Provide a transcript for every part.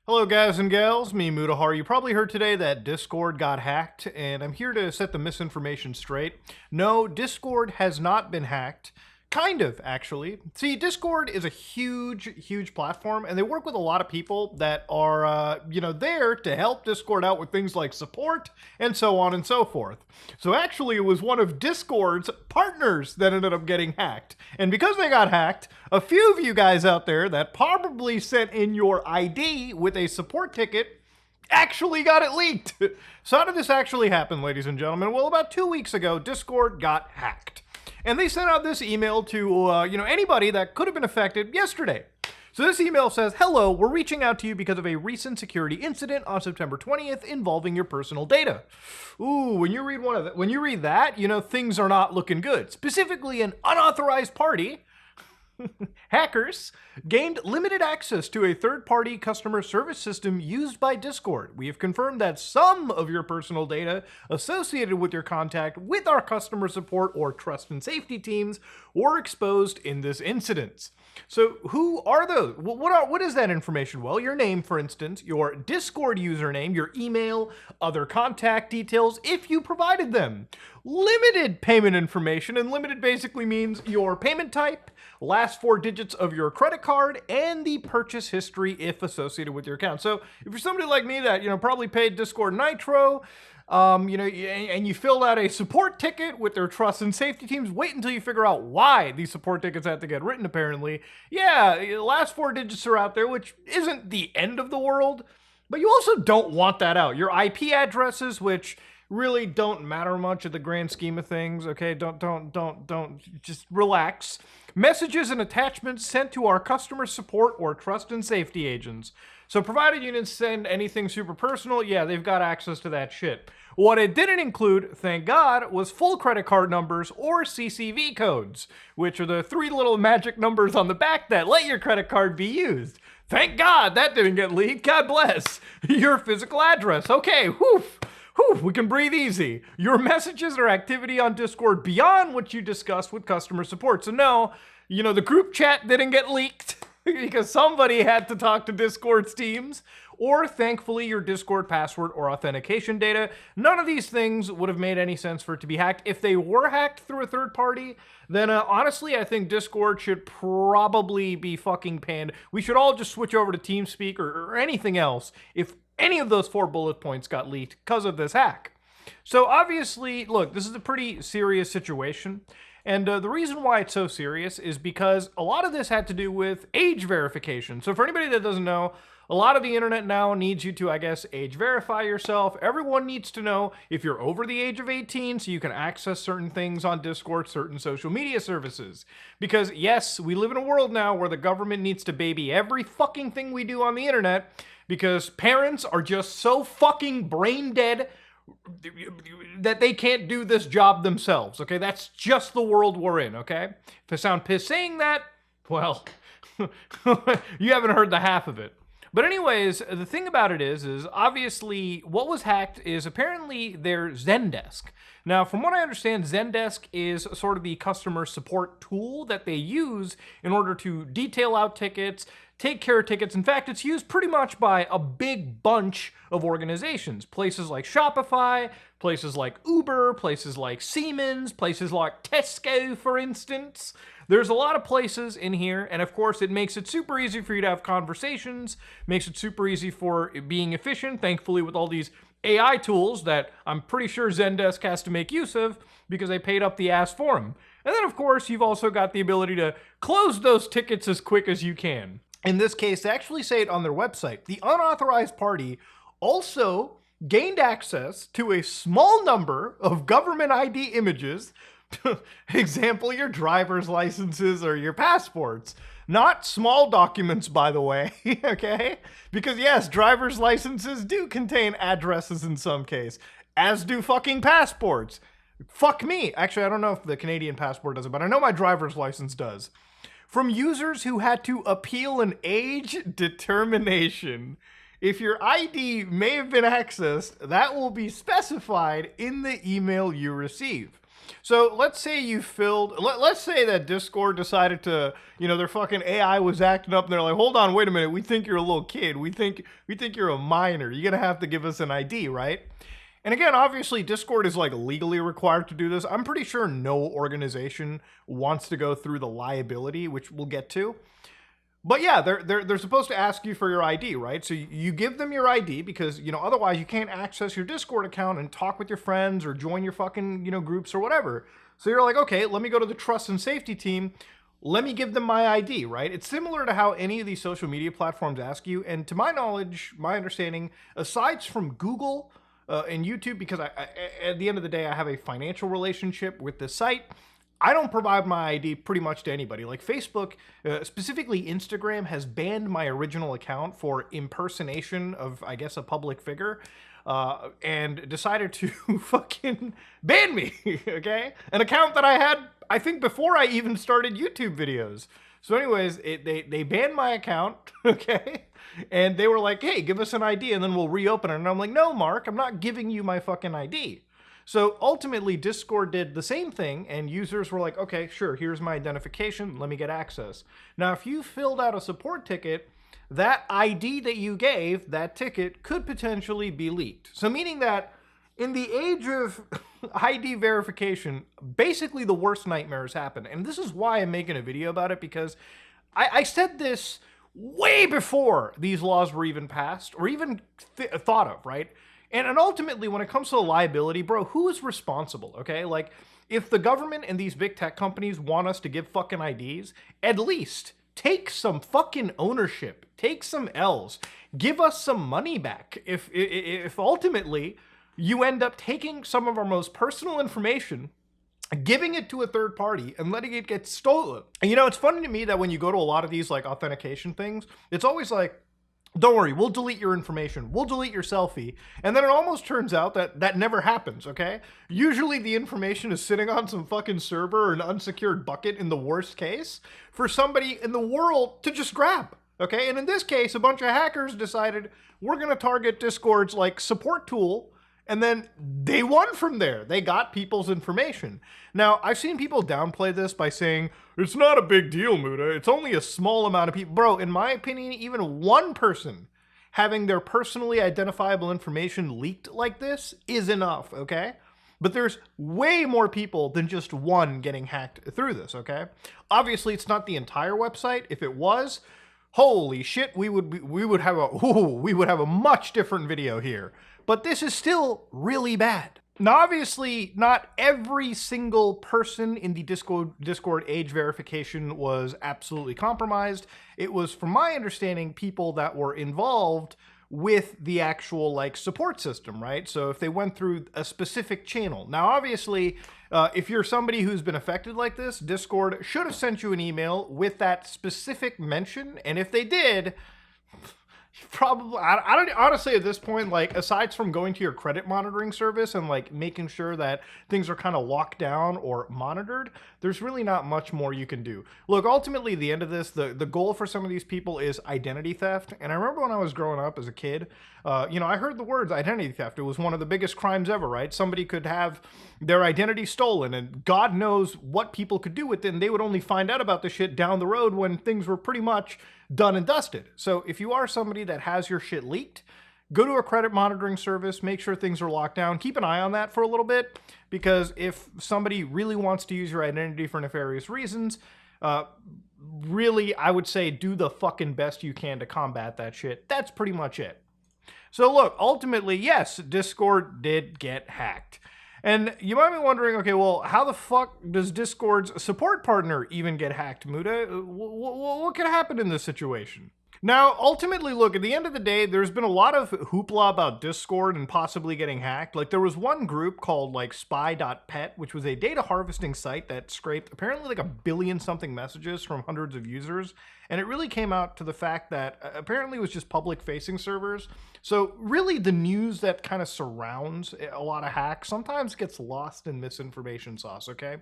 Hello, guys and gals. Me, Mutahar. You probably heard today that Discord got hacked, and I'm here to set the misinformation straight. No, Discord has not been hacked. Kind of, actually. See, Discord is a huge platform, and they work with a lot of people that are, there to help Discord out with things like support and so on and so forth. So actually, it was one of Discord's partners that ended up getting hacked. And because they got hacked, a few of you guys out there that probably sent in your ID with a support ticket actually got it leaked. So how did this actually happen, ladies and gentlemen? Well, about 2 weeks ago, Discord got hacked. And they sent out this email to, anybody that could have been affected yesterday. So this email says, "Hello, we're reaching out to you because of a recent security incident on September 20th involving your personal data." Ooh, when you read that, things are not looking good. Specifically, an unauthorized party hackers gained limited access to a third-party customer service system used by Discord. We have confirmed that some of your personal data associated with your contact with our customer support or trust and safety teams were exposed in this incident. So who are those? What is that information? Well, your name, for instance, your Discord username, your email, other contact details, if you provided them. Limited payment information, and limited basically means your payment type, last four digits of your credit card, and the purchase history if associated with your account. So if you're somebody like me that, probably paid Discord Nitro, and you filled out a support ticket with their trust and safety teams, wait until you figure out why these support tickets had to get written, apparently. Yeah, the last four digits are out there, which isn't the end of the world, but you also don't want that out. Your IP addresses, which really don't matter much at the grand scheme of things, okay? Don't, just relax. Messages and attachments sent to our customer support or trust and safety agents. So provided you didn't send anything super personal, yeah, they've got access to that shit. What it didn't include, thank God, was full credit card numbers or CCV codes, which are the three little magic numbers on the back that let your credit card be used. Thank God that didn't get leaked. God bless. Your physical address. Okay, whew. Whew, we can breathe easy. Your messages or activity on Discord beyond what you discussed with customer support. So no, the group chat didn't get leaked because somebody had to talk to Discord's teams, or thankfully your Discord password or authentication data. None of these things would have made any sense for it to be hacked. If they were hacked through a third party, then honestly, I think Discord should probably be fucking panned. We should all just switch over to TeamSpeak or anything else if any of those 4 bullet points got leaked because of this hack. So obviously, look, this is a pretty serious situation. And the reason why it's so serious is because a lot of this had to do with age verification. So for anybody that doesn't know, a lot of the internet now needs you to, I guess, age verify yourself. Everyone needs to know if you're over the age of 18 so you can access certain things on Discord, certain social media services. Because yes, we live in a world now where the government needs to baby every fucking thing we do on the internet because parents are just so fucking brain dead that they can't do this job themselves, okay? That's just the world we're in, okay? If I sound pissed saying that, well, you haven't heard the half of it. But anyways, the thing about it is obviously what was hacked is apparently their Zendesk. Now, from what I understand, Zendesk is sort of the customer support tool that they use in order to detail out tickets, take care of tickets. In fact, it's used pretty much by a big bunch of organizations. Places like Shopify, places like Uber, places like Siemens, places like Tesco, for instance. There's a lot of places in here, and of course it makes it super easy for you to have conversations, makes it super easy for being efficient, thankfully with all these AI tools that I'm pretty sure Zendesk has to make use of because they paid up the ass for them. And then of course you've also got the ability to close those tickets as quick as you can. In this case, they actually say it on their website. The unauthorized party also gained access to a small number of government ID images, example, your driver's licenses or your passports. Not small documents, by the way, okay? Because yes, driver's licenses do contain addresses in some case, as do fucking passports. Fuck me. Actually, I don't know if the Canadian passport does it, but I know my driver's license does. From users who had to appeal an age determination. If your ID may have been accessed, that will be specified in the email you receive. So let's say you filled, let's say that Discord decided to, their fucking AI was acting up and they're like, hold on, wait a minute. We think you're a little kid. We think you're a minor. You're going to have to give us an ID, right? And again, obviously, Discord is like legally required to do this. I'm pretty sure no organization wants to go through the liability, which we'll get to. But yeah, they're supposed to ask you for your ID, right? So you give them your ID because, otherwise you can't access your Discord account and talk with your friends or join your fucking, groups or whatever. So you're like, okay, let me go to the trust and safety team. Let me give them my ID, right? It's similar to how any of these social media platforms ask you. And to my knowledge, my understanding, aside from Google and YouTube, because at the end of the day, I have a financial relationship with the site, I don't provide my ID pretty much to anybody. Like Facebook, specifically Instagram, has banned my original account for impersonation of, I guess, a public figure, and decided to fucking ban me, okay? An account that I had, I think, before I even started YouTube videos. So anyways, they banned my account, okay? And they were like, hey, give us an ID and then we'll reopen it. And I'm like, no, Mark, I'm not giving you my fucking ID. So ultimately, Discord did the same thing, and users were like, okay, sure, here's my identification, let me get access. Now, if you filled out a support ticket, that ID that you gave, that ticket, could potentially be leaked. So meaning that in the age of ID verification, basically the worst nightmares happen. And this is why I'm making a video about it, because I said this way before these laws were even passed, or even thought of, right? And ultimately, when it comes to the liability, bro, who is responsible, okay? Like, if the government and these big tech companies want us to give fucking IDs, at least take some fucking ownership. Take some L's. Give us some money back. If ultimately you end up taking some of our most personal information, giving it to a third party and letting it get stolen. And it's funny to me that when you go to a lot of these like authentication things, it's always like, don't worry, we'll delete your information. We'll delete your selfie. And then it almost turns out that that never happens, okay? Usually the information is sitting on some fucking server or an unsecured bucket in the worst case for somebody in the world to just grab, okay? And in this case, a bunch of hackers decided we're gonna target Discord's like support tool, and then they won from there. They got people's information. Now, I've seen people downplay this by saying, it's not a big deal, Muda. It's only a small amount of people. Bro, in my opinion, even one person having their personally identifiable information leaked like this is enough, okay? But there's way more people than just one getting hacked through this, okay? Obviously, it's not the entire website. If it was, holy shit, we would have a much different video here. But this is still really bad. Now, obviously, not every single person in the Discord age verification was absolutely compromised. It was, from my understanding, people that were involved with the actual like support system, right? So if they went through a specific channel. Now, obviously, if you're somebody who's been affected like this, Discord should have sent you an email with that specific mention. And if they did, probably, I don't honestly at this point, like, aside from going to your credit monitoring service and like making sure that things are kind of locked down or monitored, there's really not much more you can do. Look, ultimately, the end of this, the goal for some of these people is identity theft. And I remember when I was growing up as a kid, I heard the words identity theft. It was one of the biggest crimes ever, right? Somebody could have their identity stolen, and God knows what people could do with it, and they would only find out about the shit down the road when things were pretty much done and dusted. So if you are somebody that has your shit leaked, go to a credit monitoring service, make sure things are locked down, keep an eye on that for a little bit, because if somebody really wants to use your identity for nefarious reasons, really, I would say do the fucking best you can to combat that shit. That's pretty much it. So look, ultimately, yes, Discord did get hacked. And you might be wondering, okay, well, how the fuck does Discord's support partner even get hacked, Muda? What could happen in this situation? Now, ultimately, look, at the end of the day, there's been a lot of hoopla about Discord and possibly getting hacked. Like, there was one group called, like, spy.pet, which was a data harvesting site that scraped apparently like 1 billion something messages from hundreds of users. And it really came out to the fact that apparently it was just public-facing servers. So really, the news that kind of surrounds a lot of hacks sometimes gets lost in misinformation sauce, okay?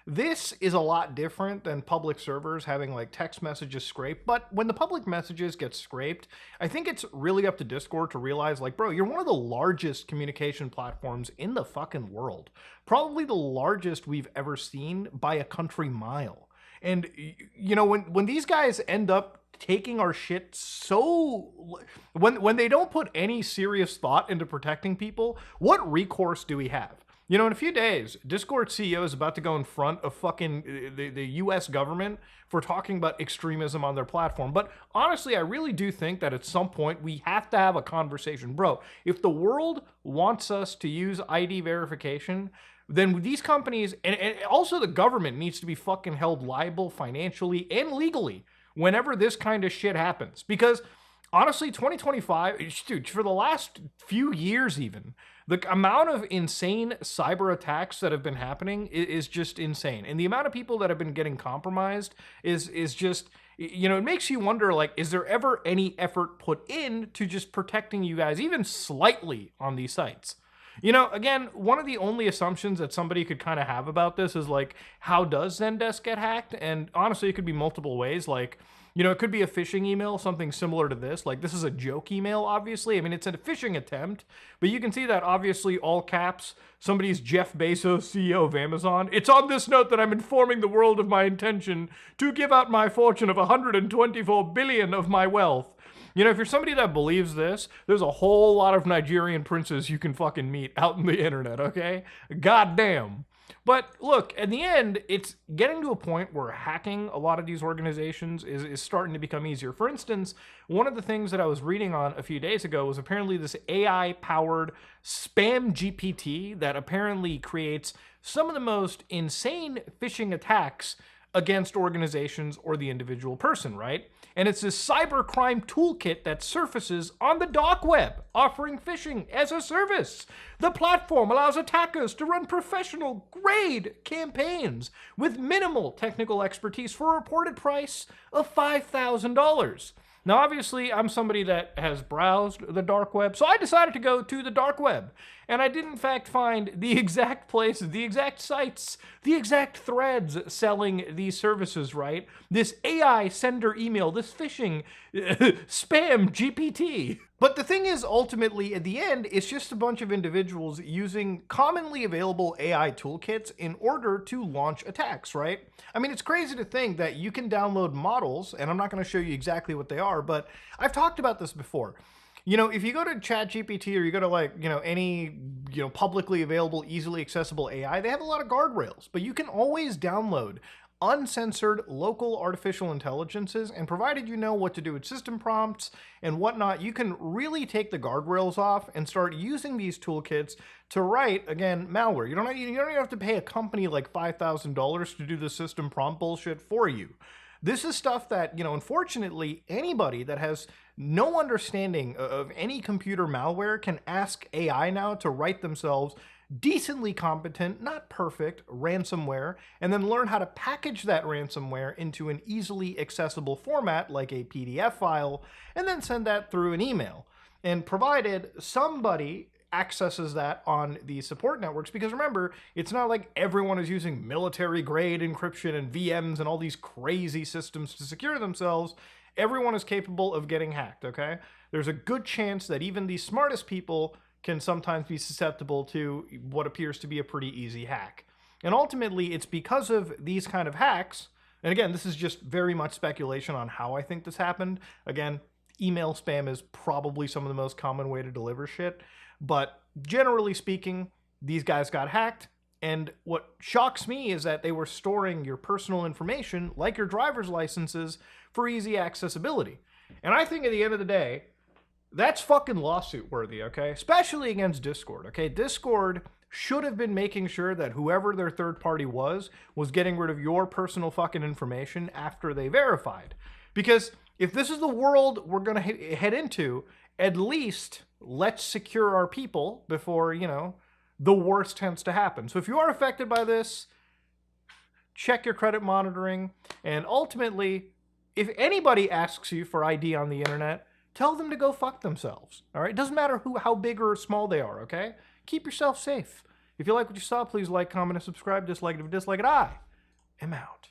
This is a lot different than public servers having like text messages scraped. But when the public messages get scraped, I think it's really up to Discord to realize, like, bro, you're one of the largest communication platforms in the fucking world. Probably the largest we've ever seen by a country mile. And you know, when these guys end up taking our shit so when they don't put any serious thought into protecting people, what recourse do we have? You know, in a few days, Discord CEO is about to go in front of fucking the US government for talking about extremism on their platform. But honestly, I really do think that at some point we have to have a conversation. Bro, if the world wants us to use ID verification, then these companies and also the government needs to be fucking held liable financially and legally whenever this kind of shit happens. Because honestly, 2025, dude, for the last few years even, the amount of insane cyber attacks that have been happening is just insane. And the amount of people that have been getting compromised is just, you know, it makes you wonder, like, is there ever any effort put in to just protecting you guys, even slightly, on these sites? You know, again, one of the only assumptions that somebody could kind of have about this is like, how does Zendesk get hacked? And honestly, it could be multiple ways. Like, you know, it could be a phishing email, something similar to this. Like, this is a joke email, obviously. I mean, it's a phishing attempt, but you can see that obviously all caps, somebody's Jeff Bezos, CEO of Amazon. It's on this note that I'm informing the world of my intention to give out my fortune of 124 billion of my wealth. You know, if you're somebody that believes this, there's a whole lot of Nigerian princes you can fucking meet out on the internet, okay? Goddamn. But look, at the end, it's getting to a point where hacking a lot of these organizations is starting to become easier. For instance, one of the things that I was reading on a few days ago was apparently this AI-powered spam GPT that apparently creates some of the most insane phishing attacks against organizations or the individual person, right? And it's this cybercrime toolkit that surfaces on the dark web, offering phishing as a service. The platform allows attackers to run professional grade campaigns with minimal technical expertise for a reported price of $5,000. Now, obviously, I'm somebody that has browsed the dark web, so I decided to go to the dark web. And I did, in fact, find the exact places, the exact sites, the exact threads selling these services, right? This AI sender email, this phishing spam GPT. But the thing is, ultimately, at the end, it's just a bunch of individuals using commonly available AI toolkits in order to launch attacks, right? I mean, it's crazy to think that you can download models, and I'm not going to show you exactly what they are, but I've talked about this before. You know, if you go to ChatGPT or you go to like, you know, any, you know, publicly available, easily accessible AI, they have a lot of guardrails, but you can always download uncensored local artificial intelligences, and provided you know what to do with system prompts and whatnot, you can really take the guardrails off and start using these toolkits to write, again, malware. You don't even have to pay a company like $5,000 to do the system prompt bullshit for you. This is stuff that, you know, unfortunately, anybody that has no understanding of any computer malware can ask AI now to write themselves decently competent, not perfect, ransomware, and then learn how to package that ransomware into an easily accessible format like a PDF file, and then send that through an email. And provided somebody accesses that on the support networks, because remember, it's not like everyone is using military grade encryption and VMs and all these crazy systems to secure themselves. Everyone is capable of getting hacked, okay? There's a good chance that even the smartest people can sometimes be susceptible to what appears to be a pretty easy hack. And ultimately, it's because of these kind of hacks, and again, this is just very much speculation on how I think this happened. Again, email spam is probably some of the most common way to deliver shit, but generally speaking, these guys got hacked, and what shocks me is that they were storing your personal information, like your driver's licenses, for easy accessibility. And I think at the end of the day, that's fucking lawsuit worthy, okay? Especially against Discord, okay? Discord should have been making sure that whoever their third party was getting rid of your personal fucking information after they verified. Because if this is the world we're gonna head into, at least let's secure our people before, you know, the worst tends to happen. So if you are affected by this, check your credit monitoring, and ultimately, if anybody asks you for ID on the internet, tell them to go fuck themselves, all right? It doesn't matter how big or small they are, okay? Keep yourself safe. If you like what you saw, please like, comment, and subscribe. Dislike it if you dislike it. am out.